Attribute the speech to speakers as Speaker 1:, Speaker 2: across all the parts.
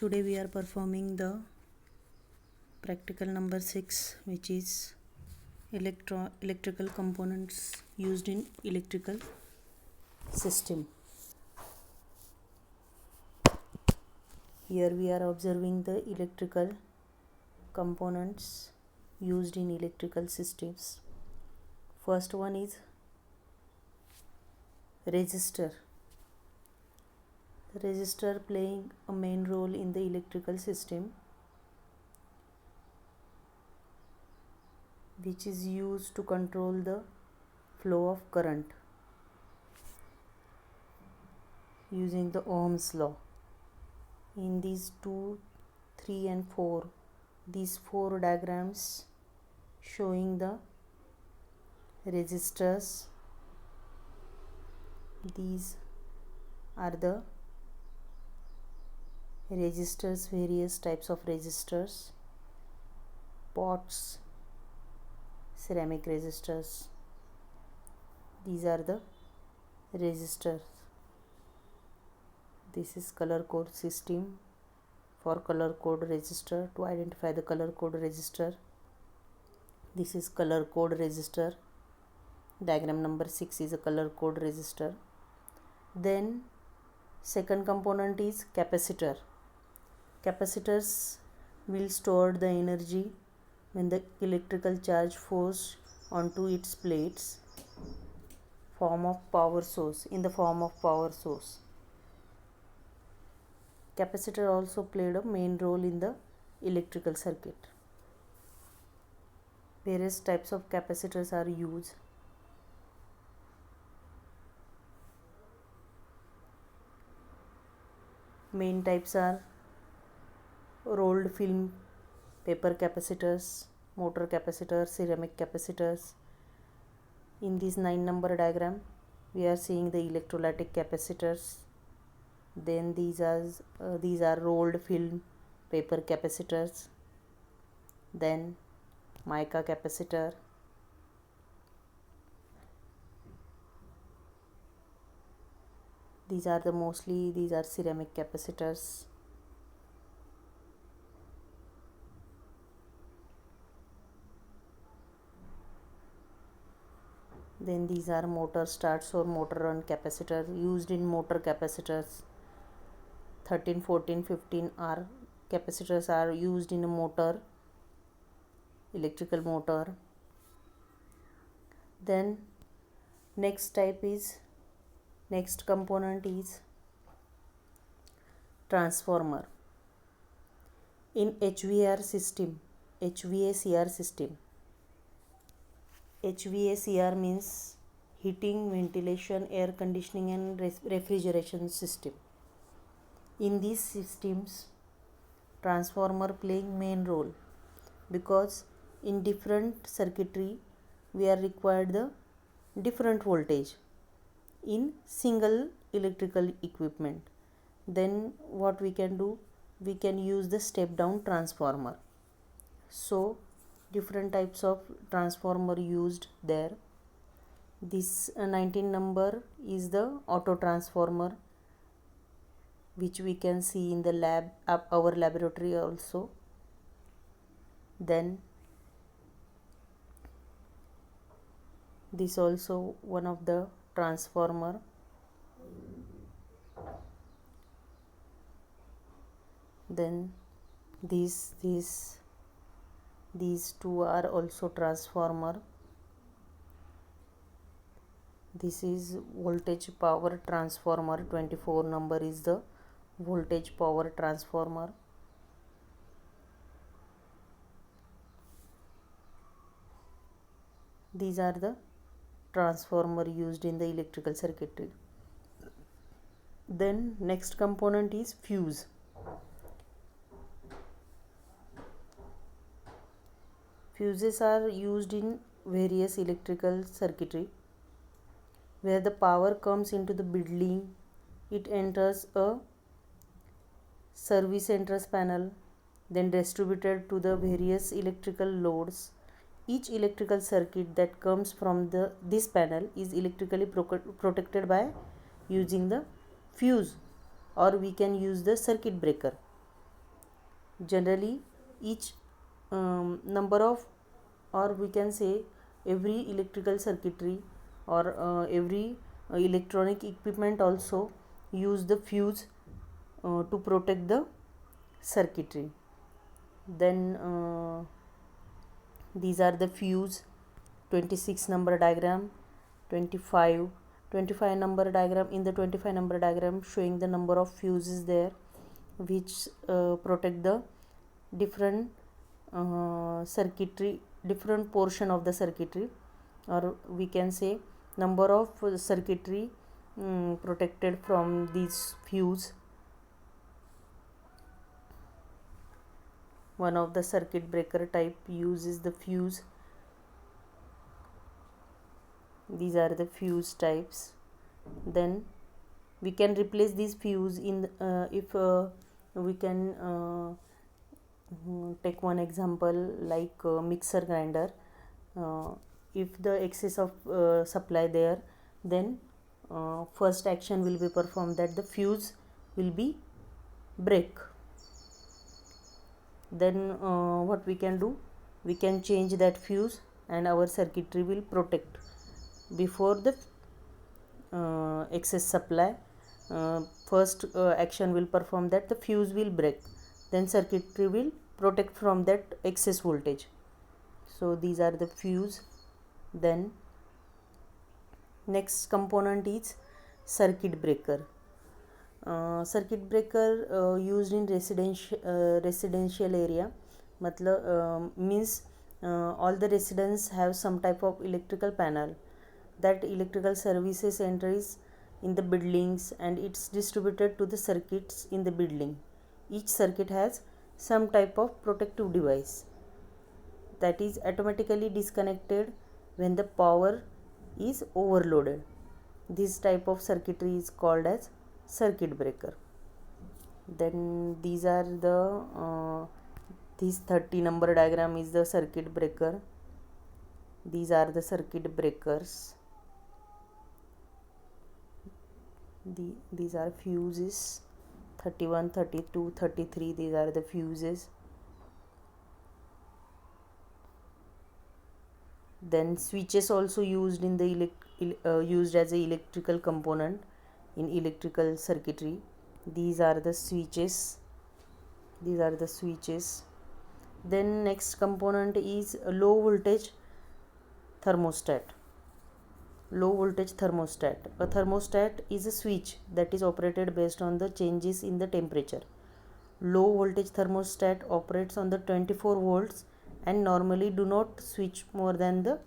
Speaker 1: Today we are performing the practical number 6, which is electrical components used in electrical system. Here we are observing the electrical components used in electrical systems. First one is resistor. Resistor playing a main role in the electrical system, which is used to control the flow of current using the Ohm's law. In these 2, 3 and 4, these 4 diagrams showing the resistors. These are the resistors, various types of resistors: pots, ceramic resistors. These are the resistors. This is color code system for color code resistor, to identify the color code resistor. This is color code resistor. Diagram number 6 is a color code resistor. Then second component is capacitor. Capacitors will store the energy when the electrical charge forced onto its plates in the form of power source. Capacitor also played a main role in the electrical circuit. Various types of capacitors are used. Main types are rolled film paper capacitors, motor capacitors, ceramic capacitors. In this 9 number diagram, we are seeing the electrolytic capacitors. Then these are rolled film paper capacitors. Then mica capacitor. These are ceramic capacitors. Then these are motor starts or motor run capacitor used in motor capacitors. 13, 14, 15 are capacitors are used in a motor, electrical motor. Then next component is transformer. In HVACR system, HVACR means heating, ventilation, air conditioning and refrigeration system. In these systems, transformer playing main role, because in different circuitry we are required the different voltage in single electrical equipment. Then what we can do, we can use the step down transformer. So different types of transformer used there. This 19 number is the auto transformer, which we can see in the lab, our laboratory also. Then this also one of the transformer. Then these two are also transformer. This is voltage power transformer. 24 number is the voltage power transformer. These are the transformer used in the electrical circuitry. Then next component is fuse. Fuses are used in various electrical circuitry. Where the power comes into the building, it enters a service entrance panel, then distributed to the various electrical loads. Each electrical circuit that comes from this panel is electrically protected by using the fuse, or we can use the circuit breaker. Generally, each number of, or we can say every electrical circuitry or every electronic equipment also use the fuse to protect the circuitry. Then these are the fuse. 26 number diagram, 25 25 number diagram. In the 25 number diagram, showing the number of fuses there which protect the different circuitry, different portion of the circuitry, or we can say number of circuitry protected from these fuse. One of the circuit breaker type uses the fuse. These are the fuse types. Then we can replace these fuse in if we can take one example like mixer grinder. If the excess of supply there, then first action will be performed that the fuse will be break. Then what we can do, we can change that fuse and our circuitry will protect. Before the excess supply, first action will perform that the fuse will break, then circuitry will protect from that excess voltage. So these are the fuse. Then next component is circuit breaker. Circuit breaker used in residential area, means all the residents have some type of electrical panel that electrical services enters in the buildings and it's distributed to the circuits in the building. Each circuit has some type of protective device that is automatically disconnected when the power is overloaded. This type of circuitry is called as circuit breaker. Then these are the this 30 number diagram is the circuit breaker. These are the circuit breakers. These are fuses. 31, 32, 33, these are the fuses. Then switches also used in the used as a electrical component in electrical circuitry. These are the switches. Then next component is a low voltage thermostat. Low voltage thermostat. A thermostat is a switch that is operated based on the changes in the temperature. Low voltage thermostat operates on the 24 volts and normally do not switch more than the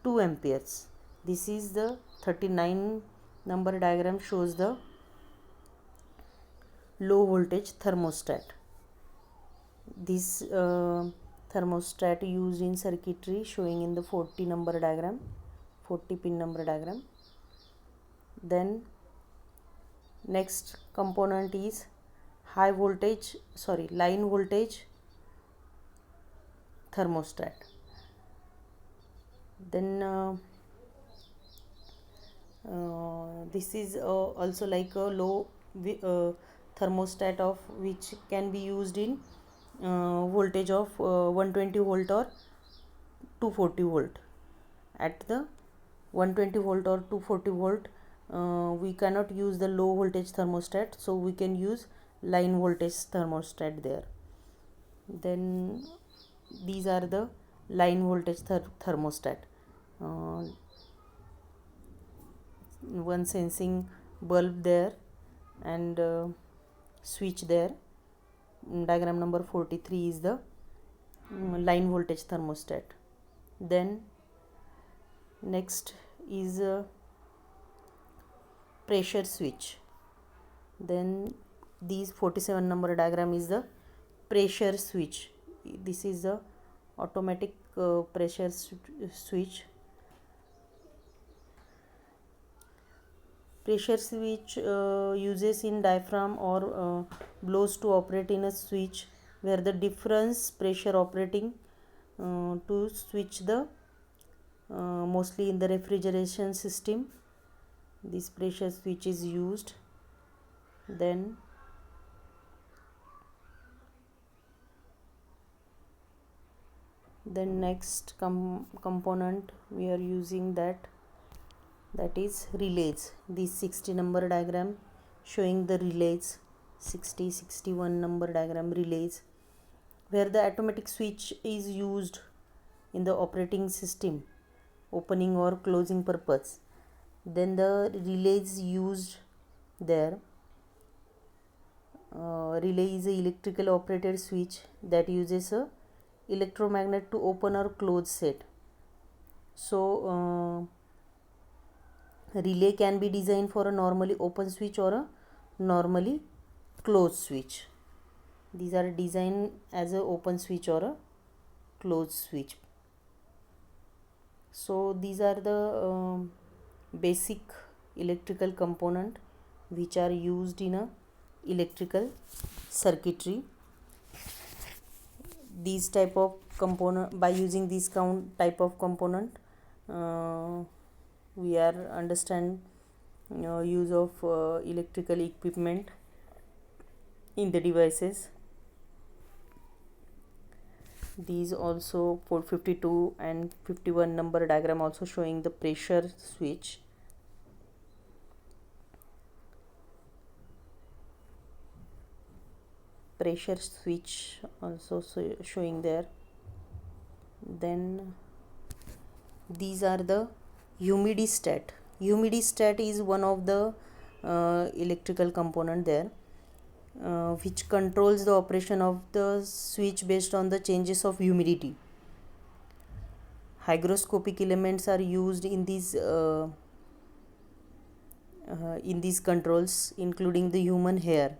Speaker 1: 2 amperes. This is the 39 number diagram, shows the low voltage thermostat. This thermostat used in circuitry showing in the 40 number diagram, 40 pin number diagram. Then next component is line voltage thermostat. Then this is also like a low thermostat of which can be used in voltage of 120 volt or 240 volt. At the 120 volt or 240 volt we cannot use the low voltage thermostat, so we can use line voltage thermostat there. Then these are the line voltage thermostat. One sensing bulb there and switch there. Diagram number 43 is the line voltage thermostat. Then next is a pressure switch. Then these 47 number diagram is the pressure switch. This is the automatic pressure switch. Pressure switch uses in diaphragm or blows to operate in a switch where the difference pressure operating to switch the mostly in the refrigeration system. This pressure switch is used. Then Then next component we are using that is relays. This 60 number diagram showing the relays, 61 number diagram relays, where the automatic switch is used in the operating system opening or closing purpose. Then the relays used there. Relay is a electrical operated switch that uses a electromagnet to open or close set. So relay can be designed for a normally open switch or a normally closed switch. These are designed as a open switch or a closed switch. So these are the basic electrical component which are used in a electrical circuitry. These type of component, by using this type of component, we are understand use of electrical equipment in the devices. These also 452 and 51 number diagram also showing the pressure switch. Pressure switch also showing there. Then these are the humidistat. Humidistat is one of the electrical component there, which controls the operation of the switch based on the changes of humidity. Hygroscopic elements are used in these controls, including the human hair.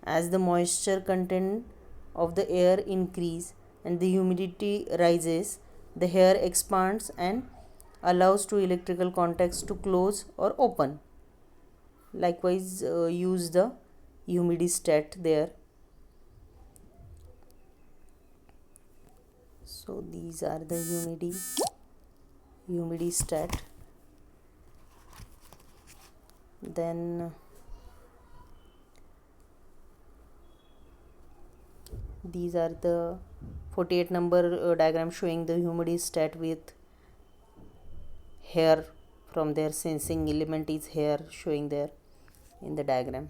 Speaker 1: As the moisture content of the air increase and the humidity rises, the hair expands and allows to electrical contacts to close or open. Likewise, use the humidistat there. So these are the humidistat. Then these are the 48 number diagram showing the humidistat with hair from their sensing element is hair showing there in the diagram.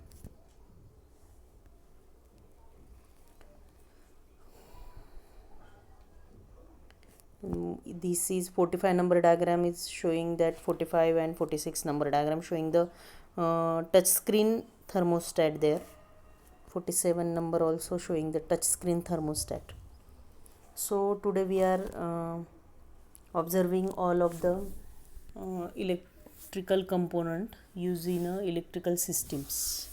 Speaker 1: This is 45 number diagram is showing that 45 and 46 number diagram showing the touch screen thermostat there. 47 number also showing the touch screen thermostat. So today we are observing all of the electrical component used in electrical systems.